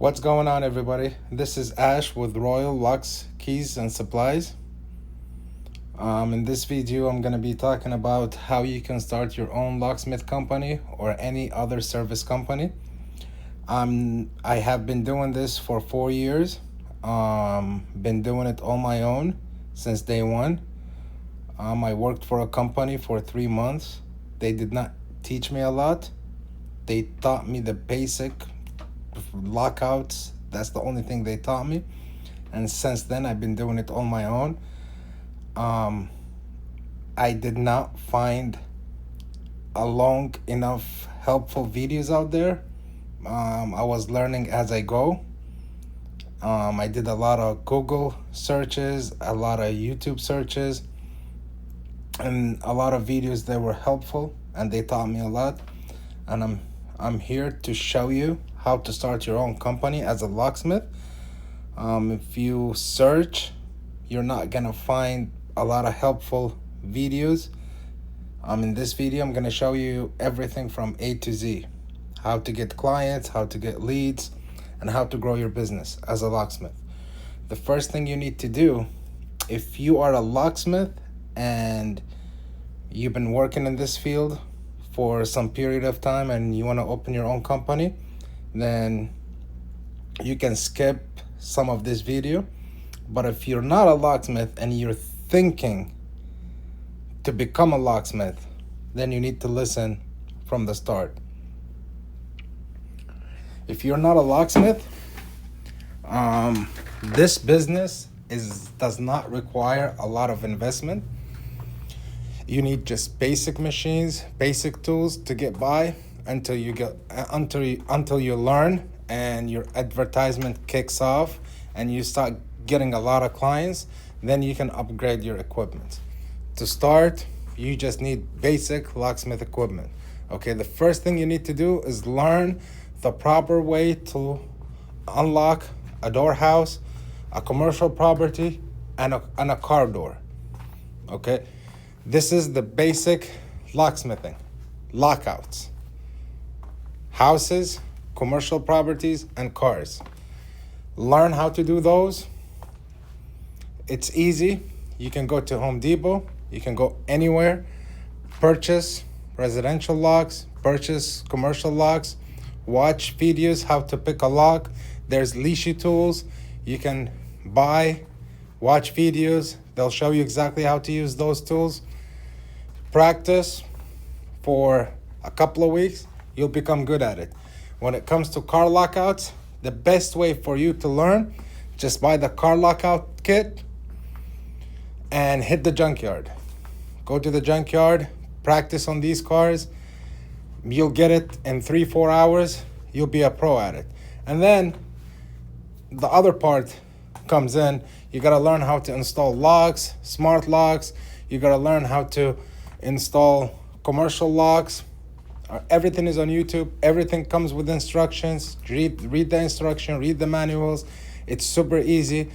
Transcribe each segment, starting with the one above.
What's going on, everybody? This is Ash with Royal Locks, Keys, and Supplies. In this video, I'm going to be talking about how you can start your own locksmith company or any other service company. I have been doing this for 4 years. Been doing it on my own since day one. I worked for a company for 3 months. They did not teach me a lot. They taught me the basic lockouts. That's the only thing they taught me, and since then I've been doing it on my own. I did not find a long enough helpful videos out there. I was learning as I go. I did a lot of Google searches, a lot of YouTube searches, and a lot of videos that were helpful, and they taught me a lot. And I'm here to show you how to start your own company as a locksmith. If you search, you're not gonna find a lot of helpful videos. In this video, I'm gonna show you everything from A to Z. How to get clients, how to get leads, and how to grow your business as a locksmith. The first thing you need to do, if you are a locksmith and you've been working in this field for some period of time and you want to open your own company, then you can skip some of this video. But if you're not a locksmith and you're thinking to become a locksmith, then you need to listen from the start. If you're not a locksmith, this business does not require a lot of investment. You need just basic machines, basic tools to get by until you learn and your advertisement kicks off and you start getting a lot of clients. Then you can upgrade your equipment. To start, you just need basic locksmith equipment. Okay, the first thing you need to do is learn the proper way to unlock a door house, a commercial property, and a car door. Okay, this is the basic locksmithing. Lockouts, houses, commercial properties, and cars. Learn how to do those. It's easy. You can go to Home Depot. You can go anywhere. Purchase residential locks, purchase commercial locks, watch videos how to pick a lock. There's leashy tools. You can buy, watch videos. They'll show you exactly how to use those tools. Practice for a couple of weeks, you'll become good at it. When it comes to car lockouts, the best way for you to learn, just buy the car lockout kit and hit the junkyard. Go to the junkyard, practice on these cars. You'll get it in 3-4 hours. You'll be a pro at it. And then the other part comes in. You gotta learn how to install locks, smart locks. You gotta learn how to install commercial locks. Everything is on YouTube. Everything comes with instructions. Read the instruction, read the manuals. It's super easy.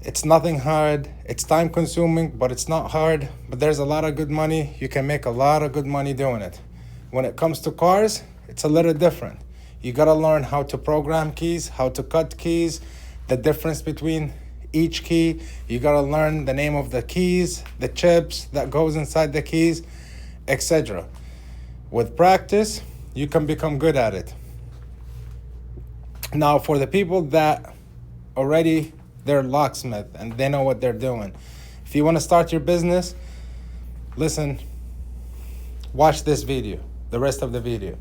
It's nothing hard. It's time consuming, but it's not hard. But there's a lot of good money. You can make a lot of good money doing it. When it comes to cars, it's a little different. You gotta learn how to program keys, how to cut keys, the difference between each key. You gotta learn the name of the keys, the chips that goes inside the keys, etc. With practice, you can become good at it. Now, for the people that already they're locksmith and they know what they're doing, if you want to start your business, listen, watch this video, the rest of the video.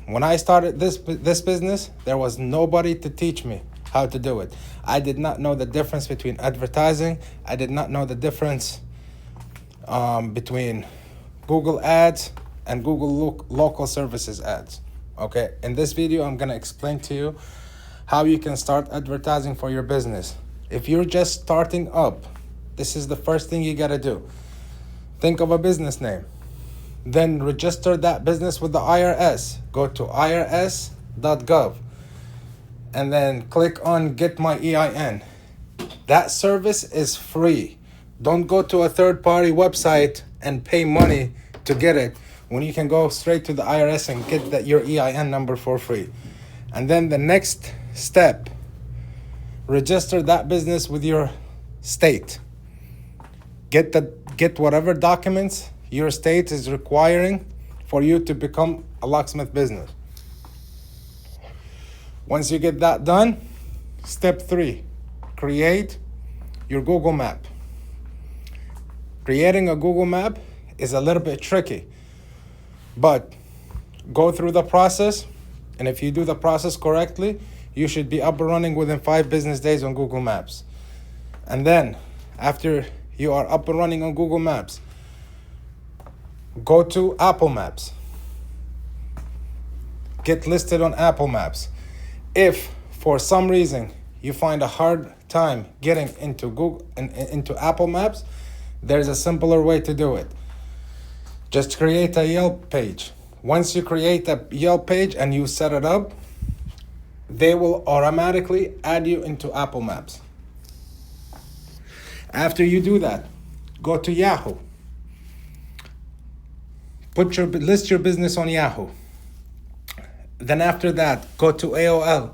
When I started this business, there was nobody to teach me how to do it. I did not know the difference between advertising. I did not know the difference between Google ads and Google local services ads. Okay, in this video, I'm gonna explain to you how you can start advertising for your business. If you're just starting up, this is the first thing you gotta do. Think of a business name. Then register that business with the IRS. Go to irs.gov and then click on Get My EIN. That service is free. Don't go to a third-party website and pay money to get it when you can go straight to the IRS and get your EIN number for free. And then the next step, register that business with your state. Get whatever documents your state is requiring for you to become a locksmith business. Once you get that done, step 3, create your Google map. Creating a Google map is a little bit tricky, but go through the process, and if you do the process correctly, you should be up and running within 5 business days on Google Maps. And then, after you are up and running on Google Maps, go to Apple Maps. Get listed on Apple Maps. If for some reason you find a hard time getting into Apple Maps, there's a simpler way to do it. Just create a Yelp page. Once you create a Yelp page and you set it up, they will automatically add you into Apple Maps. After you do that, go to Yahoo. List your business on Yahoo. Then after that, go to AOL.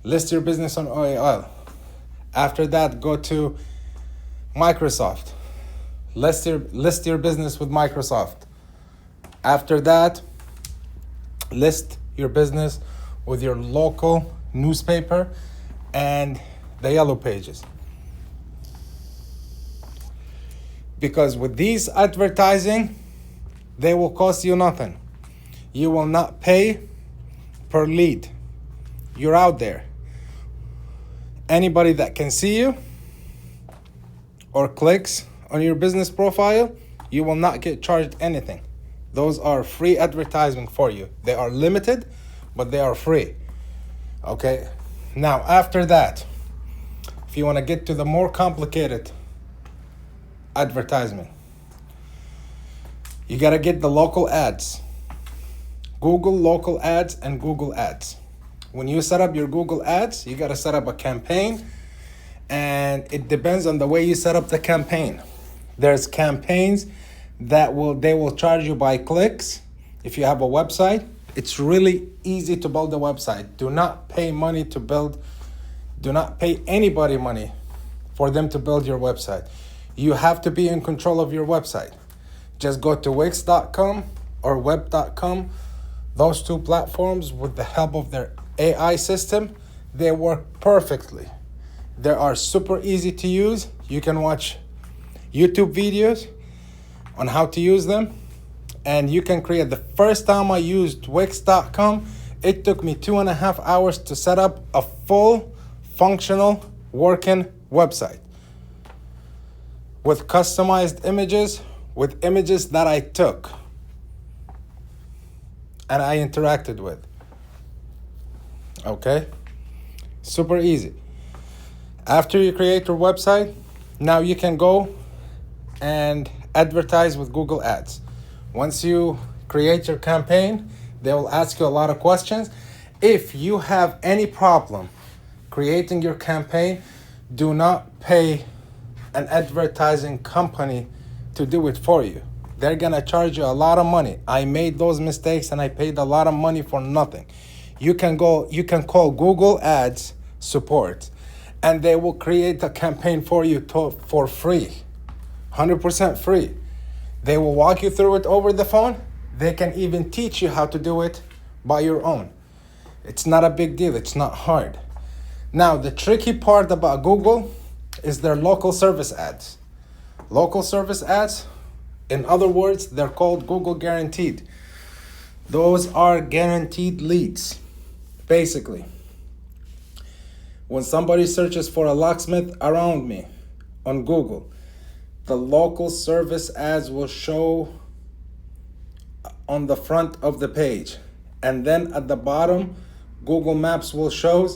List your business on AOL. After that, go to Microsoft. List your business with Microsoft. After that, list your business with your local newspaper and the Yellow Pages. Because with these advertising, they will cost you nothing. You will not pay per lead. You're out there. Anybody that can see you or clicks on your business profile, you will not get charged anything. Those are free advertising for you. They are limited, but they are free. Okay? Now, after that, if you want to get to the more complicated advertisement, you got to get the local ads. Google local ads and Google ads. When you set up your Google ads, you got to set up a campaign, and it depends on the way you set up the campaign. There's campaigns that they will charge you by clicks. If you have a website, it's really easy to build a website. Do not pay money to build. Do not pay anybody money for them to build your website. You have to be in control of your website. Just go to Wix.com or Web.com. Those 2 platforms, with the help of their AI system, they work perfectly. They are super easy to use. You can watch YouTube videos on how to use them, and you can create. The first time I used Wix.com, it took me 2.5 hours to set up a full functional working website with customized images, with images that I took and I interacted with. Okay? Super easy. After you create your website, now you can go and advertise with Google Ads. Once you create your campaign, they will ask you a lot of questions. If you have any problem creating your campaign, do not pay an advertising company to do it for you. They're gonna charge you a lot of money. I made those mistakes and I paid a lot of money for nothing. You can call Google Ads support, and they will create a campaign for you for free, 100% free. They will walk you through it over the phone. They can even teach you how to do it by your own. It's not a big deal. It's not hard. Now, the tricky part about Google is their local service ads. Local service ads, in other words, they're called Google Guaranteed. Those are guaranteed leads. Basically, when somebody searches for a locksmith around me on Google, the local service ads will show on the front of the page. And then at the bottom, Google Maps will show.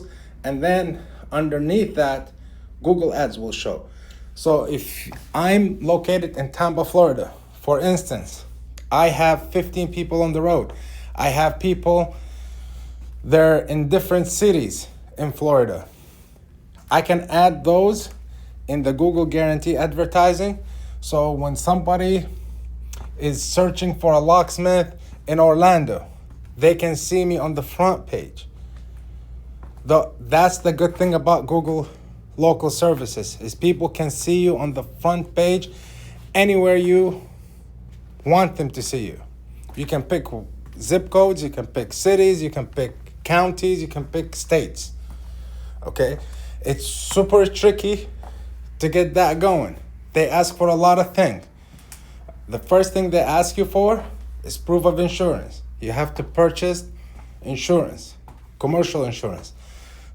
And then underneath that, Google Ads will show. So if I'm located in Tampa, Florida, for instance, I have 15 people on the road. I have people, they're in different cities in Florida. I can add those in the Google Guarantee advertising. So when somebody is searching for a locksmith in Orlando, they can see me on the front page. That's the good thing about Google local services is people can see you on the front page anywhere you want them to see you. You can pick zip codes, you can pick cities, you can pick counties, you can pick states. Okay? It's super tricky to get that going. They ask for a lot of things. The first thing they ask you for is proof of insurance. You have to purchase insurance, commercial insurance.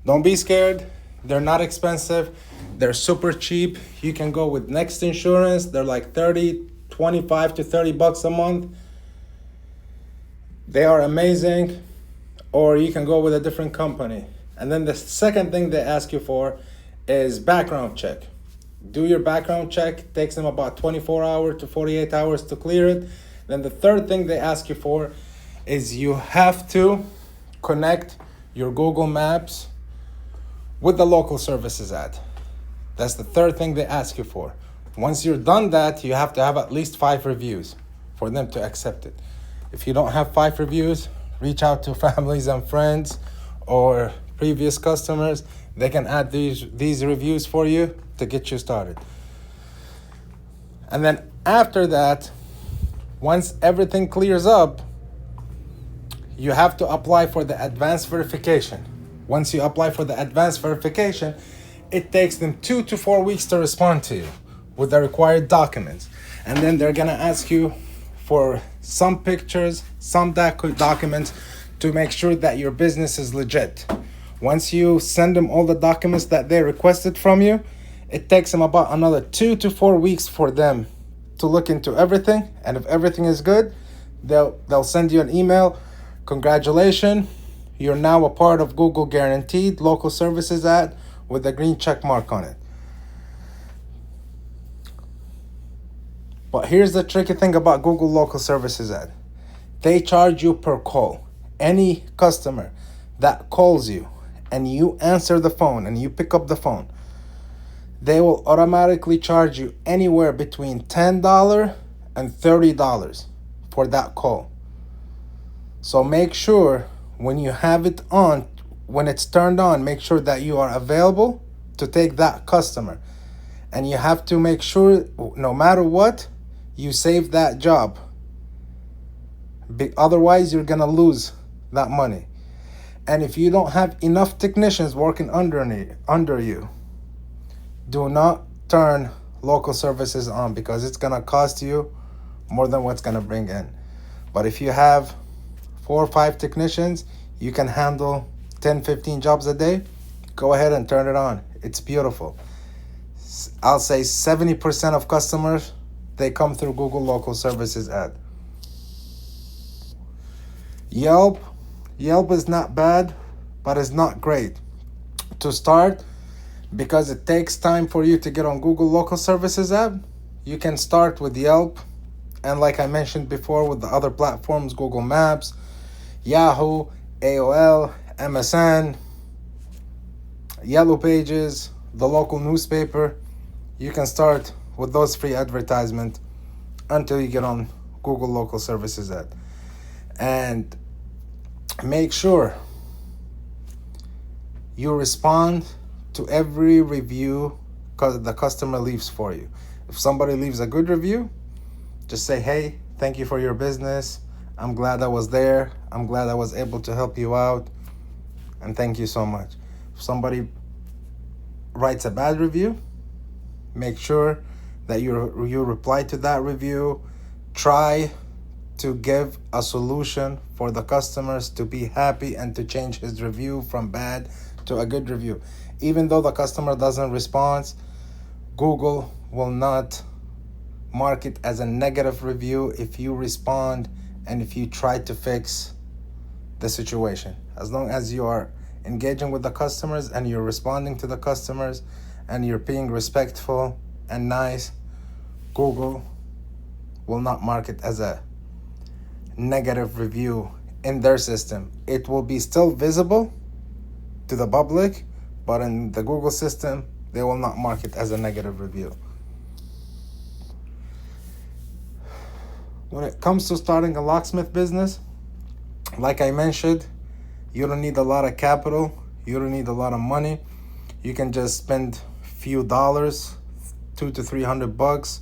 Don't be scared. They're not expensive. They're super cheap. You can go with Next Insurance. They're like 25 to 30 bucks a month. They are amazing. Or you can go with a different company. And then the second thing they ask you for is background check. Do your background check. It takes them about 24 hours to 48 hours to clear it. Then the third thing they ask you for is you have to connect your Google Maps with the local services ad. That's the third thing they ask you for. Once you're done that, you have to have at least 5 reviews for them to accept it. If you don't have 5 reviews, reach out to families and friends or previous customers. They can add these reviews for you to get you started. And then after that, once everything clears up, you have to apply for the advanced verification. Once you apply for the advanced verification, it takes them 2 to 4 weeks to respond to you with the required documents. And then they're gonna ask you for some pictures, some documents to make sure that your business is legit. Once you send them all the documents that they requested from you, it takes them about another 2 to 4 weeks for them to look into everything. And if everything is good, they'll send you an email. Congratulations, you're now a part of Google Guaranteed Local Services ad with a green check mark on it. But here's the tricky thing about Google Local Services ad. They charge you per call. Any customer that calls you and you answer the phone and you pick up the phone, they will automatically charge you anywhere between $10 and $30 for that call. So make sure when you have it on, when it's turned on, make sure that you are available to take that customer. And you have to make sure, no matter what, you save that job. Otherwise, you're gonna lose that money. And if you don't have enough technicians working under you, do not turn local services on because it's gonna cost you more than what's gonna bring in. But if you have 4 or 5 technicians, you can handle 10, 15 jobs a day. Go ahead and turn it on. It's beautiful. I'll say 70% of customers, they come through Google Local Services ad. Yelp is not bad, but it's not great. To start, because it takes time for you to get on Google Local Services app, you can start with Yelp. And like I mentioned before with the other platforms, Google Maps, Yahoo, AOL, MSN, Yellow Pages, the local newspaper. You can start with those free advertisements until you get on Google Local Services ad. And make sure you respond to every review the customer leaves for you. If somebody leaves a good review, just say, hey, thank you for your business. I'm glad I was there. I'm glad I was able to help you out. And thank you so much. If somebody writes a bad review, make sure that you reply to that review. Try to give a solution for the customers to be happy and to change his review from bad to a good review. Even though the customer doesn't respond, Google will not mark it as a negative review if you respond and if you try to fix the situation. As long as you are engaging with the customers and you're responding to the customers and you're being respectful and nice, Google will not mark it as a negative review in their system. It will be still visible to the public, but in the Google system, they will not mark it as a negative review. When it comes to starting a locksmith business, like I mentioned, you don't need a lot of capital. You don't need a lot of money. You can just spend few dollars, $200 to $300.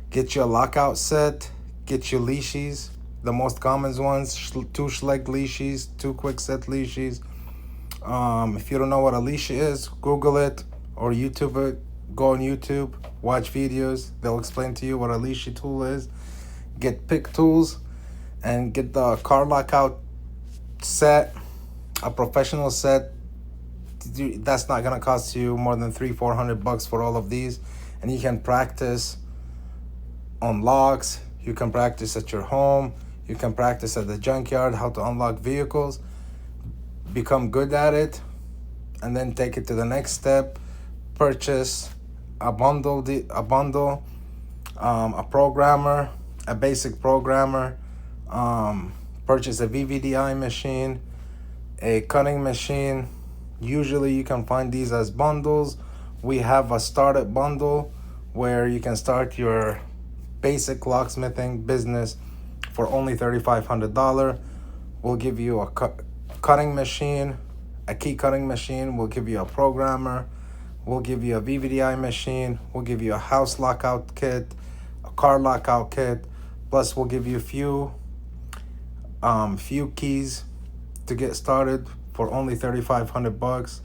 Get you a lockout set. Get you leashes. The most common ones: 2 Schleck leashes, 2 Quick Set leashes. If you don't know what a leash is, Google it or YouTube it. Go on YouTube, watch videos. They'll explain to you what a leash tool is. Get pick tools and get the car lockout set, a professional set. That's not gonna cost you more than $300-400 for all of these, and you can practice on locks. You can practice at your home. You can practice at the junkyard how to unlock vehicles. Become good at it, and then take it to the next step. Purchase a bundle, a programmer, a basic programmer. Purchase a VVDI machine, a cutting machine. Usually you can find these as bundles. We have a startup bundle where you can start your basic locksmithing business for only $3,500. We'll give you a cutting machine, a key cutting machine. We'll give you a programmer. We'll give you a VVDI machine. We'll give you a house lockout kit, a car lockout kit. Plus, we'll give you few keys to get started for only $3,500,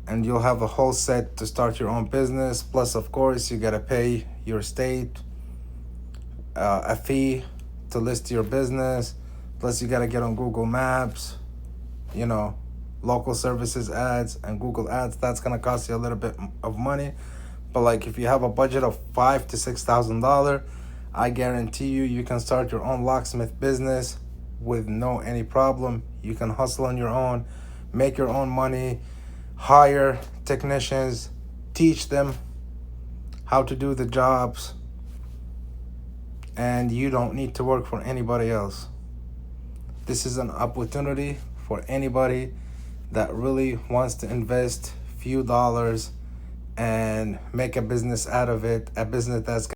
and you'll have a whole set to start your own business. Plus, of course, you gotta pay your state a fee to list your business. Plus, you gotta get on Google Maps, local services ads and Google ads. That's gonna cost you a little bit of money, but like if you have a budget of $5,000 to $6,000, I guarantee you can start your own locksmith business with any problem. You can hustle on your own, make your own money, hire technicians, teach them how to do the jobs, and you don't need to work for anybody else. This is an opportunity for anybody that really wants to invest few dollars and make a business out of it, a business that's